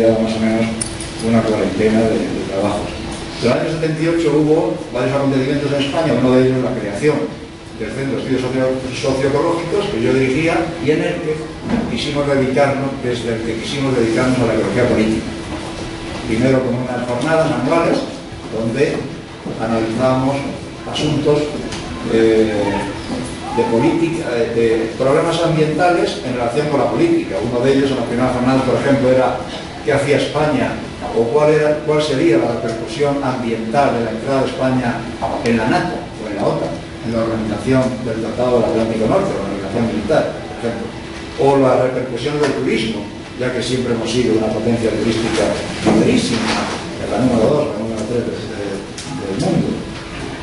desarrollado más o menos una cuarentena de trabajos. En el año 78 hubo varios acontecimientos en España, uno de ellos la creación del Centro de Estudios Socioecológicos que yo dirigía y en el que quisimos dedicarnos a la ecología política. Primero con unas jornadas anuales donde analizábamos asuntos de política, de problemas ambientales en relación con la política. Uno de ellos en la primera jornada, por ejemplo, era qué hacía España o cuál sería la repercusión ambiental de la entrada de España en la NATO o en la OTAN, en la organización del Tratado del Atlántico Norte, la organización militar, por ejemplo, o la repercusión del turismo, ya que siempre hemos sido una potencia turística poderísima, la número 2, la número 3 del mundo.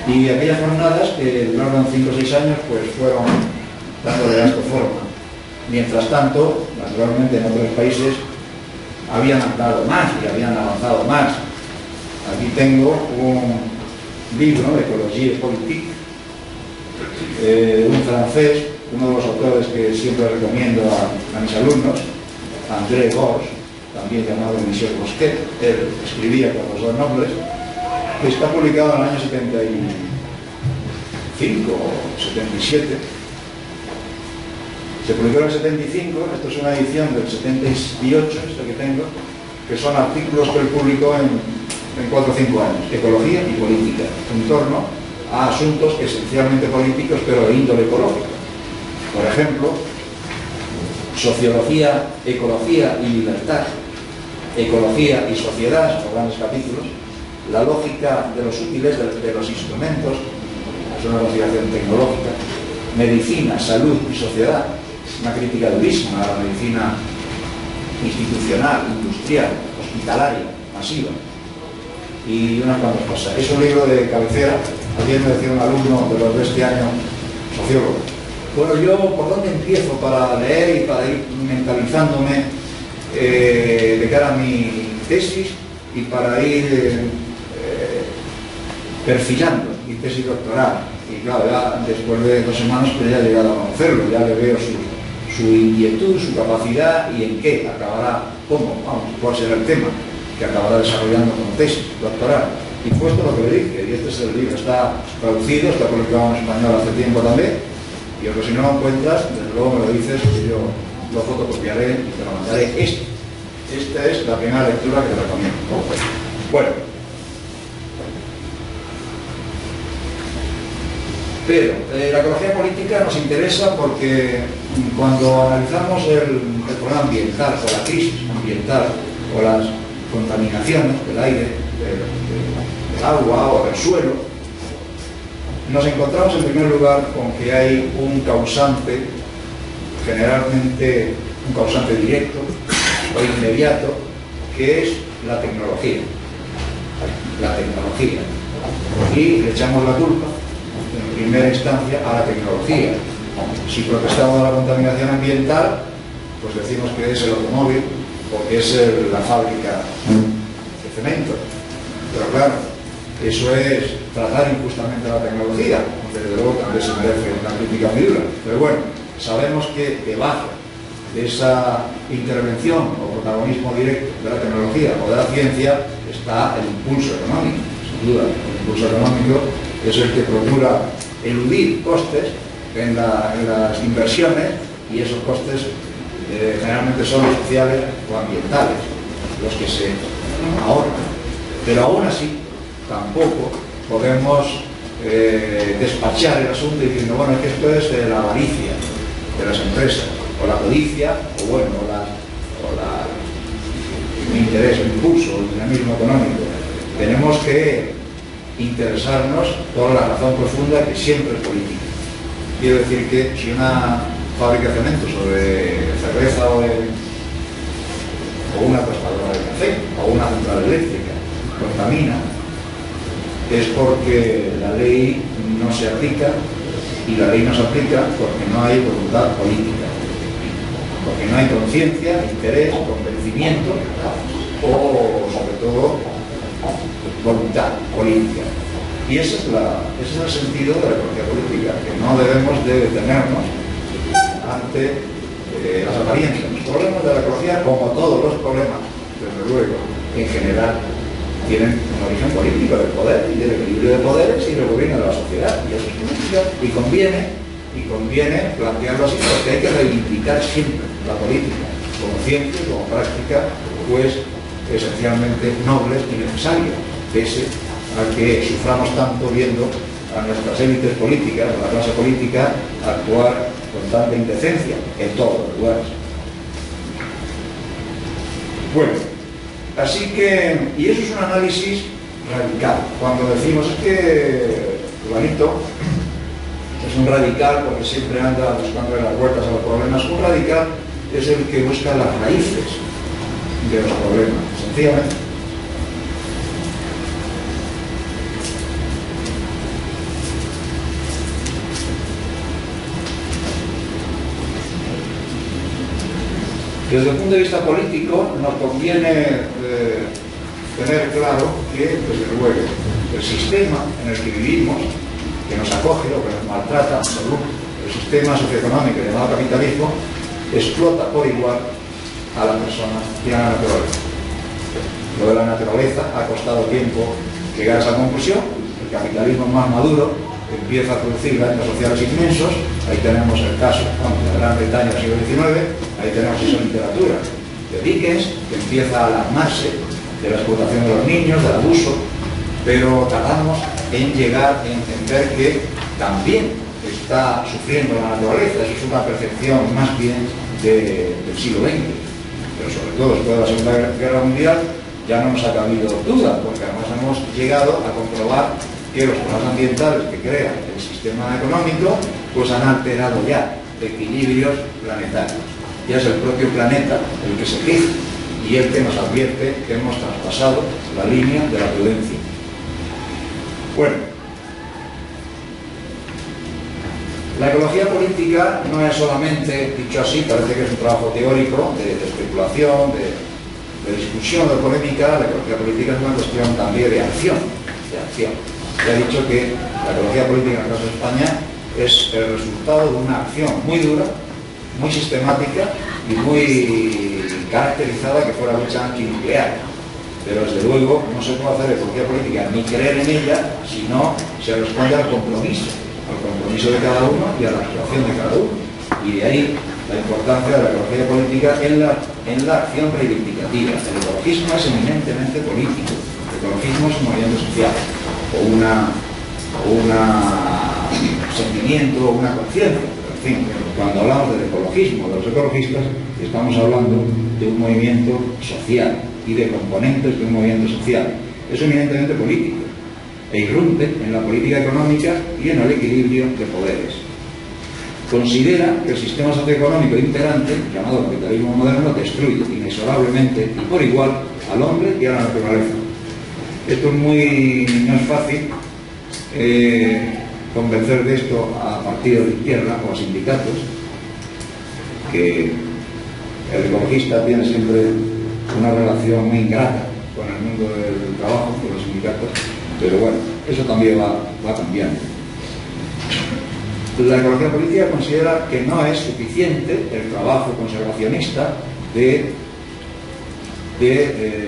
Y aquellas jornadas que duraron 5 o 6 años, pues fueron dando de esta forma. Mientras tanto, naturalmente en otros países habían andado más y habían avanzado más. Aquí tengo un libro, Ecologie Politique, un francés, uno de los autores que siempre recomiendo a mis alumnos, André Gors, también llamado Michel Bosquet. Él escribía con los dos nombres, que está publicado en el año 75 o 77. Se publicó en el 75, esto es una edición del 78, esto que tengo, que son artículos que él publicó en 4 o 5 años, ecología y política, en torno a asuntos esencialmente políticos, pero de índole ecológica. Por ejemplo, sociología, ecología y libertad, ecología y sociedad, son grandes capítulos, la lógica de los útiles, de los instrumentos, es una consideración tecnológica, medicina, salud y sociedad, una crítica durísima a la medicina institucional, industrial, hospitalaria, masiva, y unas cuantas cosas. Es un libro de cabecera. Ayer me decía un alumno de los de este año, sociólogo, bueno, yo ¿por dónde empiezo para leer y para ir mentalizándome de cara a mi tesis y para ir perfilando mi tesis doctoral? Y claro, ya después de 2 semanas pues ya he llegado a conocerlo, ya le veo su inquietud, su capacidad y en qué acabará, cuál será el tema que acabará desarrollando como tesis doctoral. Y fue esto lo que le dije, y este es el libro, está traducido, está publicado en español hace tiempo también, y aunque si no lo encuentras, desde luego me lo dices, que yo lo fotocopiaré y te lo mandaré. Esta es la primera lectura que te recomiendo. Bueno, pero la ecología política nos interesa porque cuando analizamos el problema ambiental, o la crisis ambiental, o las contaminaciones del aire, del agua o del suelo, nos encontramos en primer lugar con que hay un causante, generalmente un causante directo o inmediato, que es la tecnología. La tecnología. Y le echamos la culpa, en primera instancia, a la tecnología. Si protestamos de la contaminación ambiental, pues decimos que es el automóvil o que es la fábrica de cemento. Pero claro, eso es tratar injustamente a la tecnología, desde luego también se merece una crítica muy dura. Pero bueno, sabemos que debajo de esa intervención o protagonismo directo de la tecnología o de la ciencia está el impulso económico. Sin duda, el impulso económico es el que procura eludir costes en las inversiones, y esos costes generalmente son los sociales o ambientales, los que se ahorran. Pero aún así, tampoco podemos despachar el asunto diciendo, bueno, es que esto es la avaricia de las empresas, o la codicia, o bueno, el interés, el impulso, el dinamismo económico. Tenemos que interesarnos por la razón profunda que siempre es política. Quiero decir que si una fábrica de cemento o de cerveza o una tostadora de café o una central eléctrica contamina, es porque la ley no se aplica, y la ley no se aplica porque no hay voluntad política, porque no hay conciencia, interés, convencimiento o, sobre todo, voluntad política. Y ese es el sentido de la ecología política, que no debemos de detenernos ante las apariencias. Los problemas de la ecología, como todos los problemas, desde luego, en general, tienen un origen político del poder y del equilibrio de poderes y del gobierno de la sociedad. Y eso es política. Y conviene plantearlo así, porque hay que reivindicar siempre la política como ciencia, como práctica, pues esencialmente nobles y necesarias, pese a que suframos tanto viendo a nuestras élites políticas, a la clase política, actuar con tanta indecencia en todos los lugares. Bueno, así que, y eso es un análisis radical. Cuando decimos es que Juanito es un radical porque siempre anda buscando las vueltas a los problemas, un radical es el que busca las raíces de los problemas, sencillamente. Desde el punto de vista político, nos conviene tener claro que, desde luego, el sistema en el que vivimos, que nos acoge o que nos maltrata, según el sistema socioeconómico llamado capitalismo, explota por igual a la persona y a la naturaleza. Lo de la naturaleza ha costado tiempo llegar a esa conclusión. El capitalismo más maduro empieza a producir daños sociales inmensos. Ahí tenemos el caso de la Gran Bretaña del siglo XIX, ahí tenemos esa literatura de Dickens, que empieza a alarmarse de la explotación de los niños, del abuso, pero tardamos en llegar a entender que también está sufriendo la naturaleza. Eso es una percepción más bien del siglo XX, pero sobre todo después de la Segunda Guerra Mundial ya no nos ha cabido duda, porque además hemos llegado a comprobar que los problemas ambientales que crea el sistema económico pues han alterado ya equilibrios planetarios. Ya es el propio planeta el que se queja y el que nos advierte que hemos traspasado la línea de la prudencia. Bueno, la ecología política no es solamente, dicho así, parece que es un trabajo teórico de especulación, de discusión, de polémica. La ecología política es una cuestión también de acción. Ya he dicho que la ecología política en el caso de España es el resultado de una acción muy dura, muy sistemática y muy caracterizada, que fue la lucha antinuclear. Pero desde luego no se puede hacer ecología política ni creer en ella si no se responde al compromiso de cada uno y a la actuación de cada uno. Y de ahí la importancia de la ecología política en la acción reivindicativa. El ecologismo es eminentemente político. El ecologismo es un movimiento social o un sentimiento o una conciencia. En fin, cuando hablamos del ecologismo, de los ecologistas, estamos hablando de un movimiento social y de componentes de un movimiento social. Es eminentemente político e irrumpe en la política económica y en el equilibrio de poderes. Considera que el sistema socioeconómico imperante, llamado capitalismo moderno, destruye inexorablemente y por igual al hombre y a la naturaleza. Esto no es fácil convencer de esto a partidos de izquierda o a sindicatos, que el ecologista tiene siempre una relación muy ingrata con el mundo del trabajo, con los sindicatos, pero bueno, eso también va cambiando. La ecología política considera que no es suficiente el trabajo conservacionista de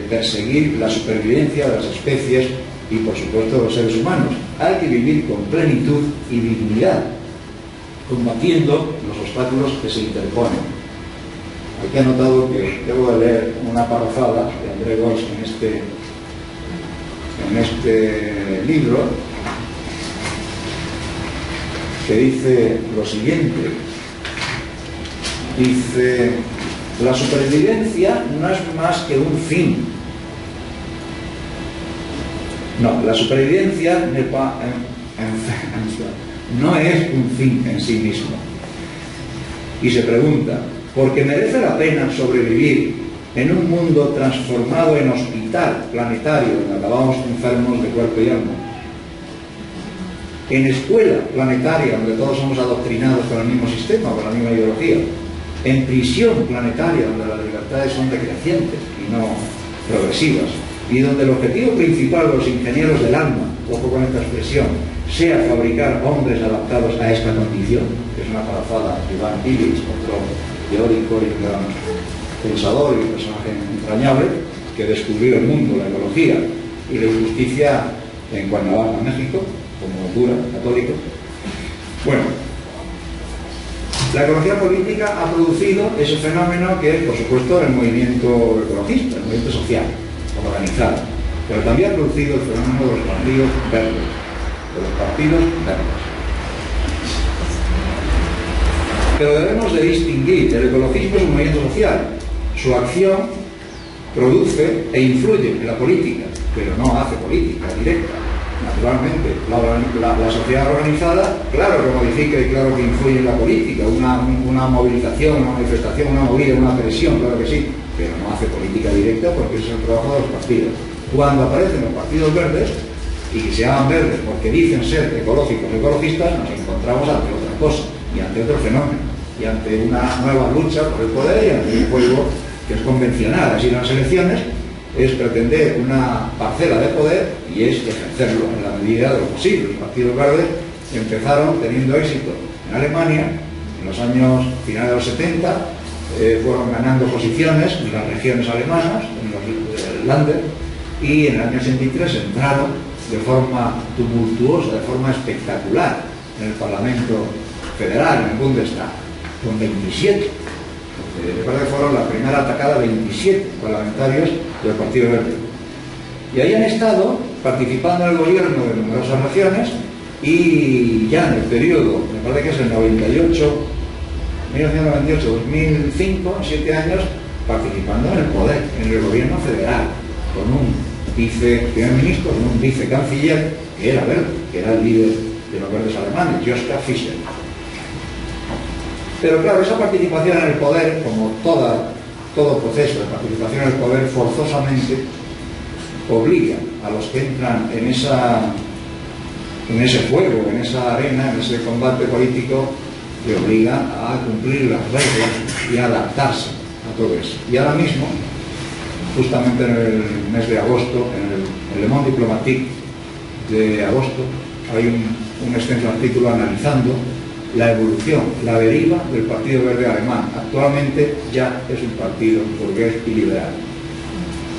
perseguir la supervivencia de las especies y, por supuesto, de los seres humanos. Hay que vivir con plenitud y dignidad, combatiendo los obstáculos que se interponen. Aquí he notado que debo de leer una parrafada de André Gorz en este libro, que dice lo siguiente. Dice: la supervivencia no es más que un fin. No, la supervivencia no es un fin en sí mismo. Y se pregunta, ¿por qué merece la pena sobrevivir en un mundo transformado en hospital planetario donde acabamos enfermos de cuerpo y alma? En escuela planetaria donde todos somos adoctrinados con el mismo sistema, con la misma ideología. En prisión planetaria donde las libertades son decrecientes y no progresivas, y donde el objetivo principal de los ingenieros del alma, ojo con esta expresión, sea fabricar hombres adaptados a esta condición, que es una parafada de Ivan Illich, otro teórico y gran pensador y personaje entrañable. que descubrió el mundo, la ecología y la justicia en Cuernavaca, México, como cura católico. Bueno, la ecología política ha producido ese fenómeno que es, por supuesto, el movimiento ecologista, el movimiento social, organizado, pero también ha producido el fenómeno de los partidos verdes, Pero debemos de distinguir, el ecologismo es un movimiento social, su acción produce e influye en la política, pero no hace política directa. Naturalmente, la sociedad organizada, claro que modifica y claro que influye en la política, una movilización, una manifestación, una movida, una presión, claro que sí, pero no hace política directa porque ese es el trabajo de los partidos. Cuando aparecen los partidos verdes, y que se llaman verdes porque dicen ser ecológicos, ecologistas, nos encontramos ante otra cosa, y ante otro fenómeno, y ante una nueva lucha por el poder y ante un juego que es convencional. Así las elecciones es pretender una parcela de poder y es ejercerlo en la medida de lo posible. Los partidos verdes empezaron teniendo éxito en Alemania, en los años finales de los 70, fueron ganando posiciones en las regiones alemanas, en los Länder, y en el año 83 entraron de forma tumultuosa, de forma espectacular en el Parlamento Federal, en el Bundestag, con 27. Me parece que fueron la primera atacada 27 parlamentarios del Partido Verde. Y ahí han estado participando en el gobierno de numerosas regiones y ya en el periodo, me parece que es el 98, 1998-2005, 7 años, participando en el poder, en el gobierno federal, con un primer ministro, con un vicecanciller que era verde, que era el líder de los verdes alemanes, Joschka Fischer. Pero claro, esa participación en el poder, como todo proceso de participación en el poder, forzosamente obliga a los que entran en ese juego, en esa arena, en ese combate político, que obliga a cumplir las reglas y a adaptarse a todo eso. Y ahora mismo, justamente en el mes de agosto, en el Le Monde Diplomatique de agosto, hay un extenso artículo analizando la evolución, la deriva del Partido Verde Alemán. Actualmente ya es un partido burgués y liberal,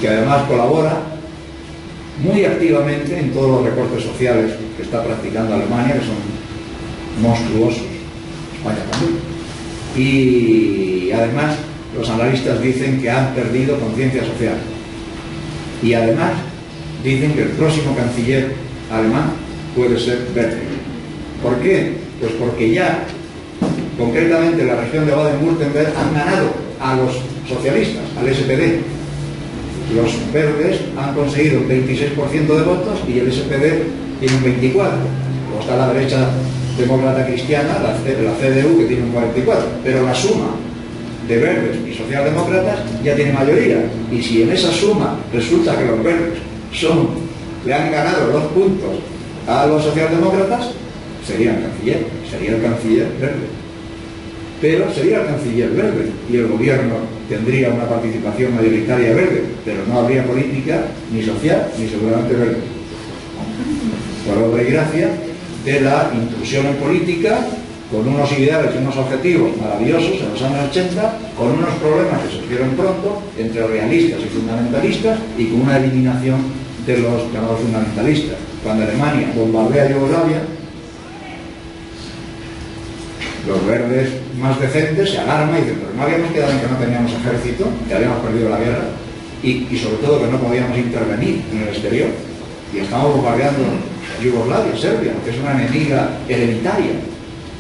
que además colabora muy activamente en todos los recortes sociales que está practicando Alemania, que son monstruosos, España también. Y además los analistas dicen que han perdido conciencia social. Y además dicen que el próximo canciller alemán puede ser verde. ¿Por qué? Pues porque ya, concretamente en la región de Baden-Württemberg, han ganado a los socialistas, al SPD. Los verdes han conseguido un 26% de votos y el SPD tiene un 24%. Luego está la derecha demócrata cristiana, la CDU, que tiene un 44%. Pero la suma de verdes y socialdemócratas ya tiene mayoría. Y si en esa suma resulta que los verdes le han ganado 2 puntos a los socialdemócratas, sería el canciller verde. Pero sería el canciller verde y el gobierno tendría una participación mayoritaria verde, pero no habría política ni social ni seguramente verde. Por obra y gracia de la intrusión en política, con unos ideales y unos objetivos maravillosos en los años 80, con unos problemas que surgieron pronto entre realistas y fundamentalistas y con una eliminación de los llamados fundamentalistas. Cuando Alemania bombardea Yugoslavia, los verdes más decentes se alarman y dicen: pero no habíamos quedado en que no teníamos ejército, que habíamos perdido la guerra y sobre todo que no podíamos intervenir en el exterior, y estamos bombardeando Yugoslavia, Serbia, que es una enemiga hereditaria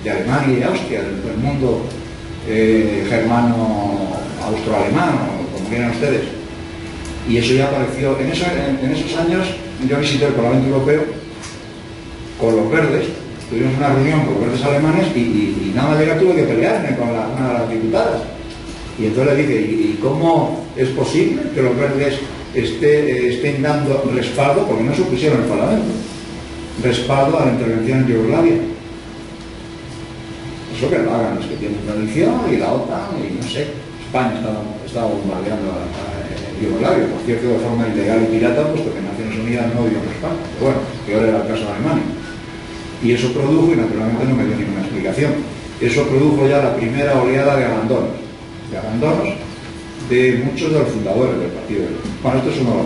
de Alemania y de Austria, del mundo germano, austroalemán, o como quieran ustedes. Y eso ya apareció en esos años. Yo visité el Parlamento Europeo con los verdes. Tuvimos una reunión con los verdes alemanes y nada más llegar tuve que pelearme con una de las diputadas. Y entonces le dije: ¿y cómo es posible que los verdes estén dando respaldo, porque no se opusieron en el Parlamento, respaldo a la intervención en Yugoslavia? Eso que lo hagan los que tienen tradición y la OTAN y no sé. España estaba bombardeando a Yugoslavia, por cierto, de forma ilegal y pirata, puesto que Naciones Unidas no dio respaldo. Pero bueno, peor era el caso de Alemania. Y eso produjo, y naturalmente no me dio ninguna explicación, eso produjo ya la primera oleada de abandonos de muchos de los fundadores del partido. Bueno, esto es uno de los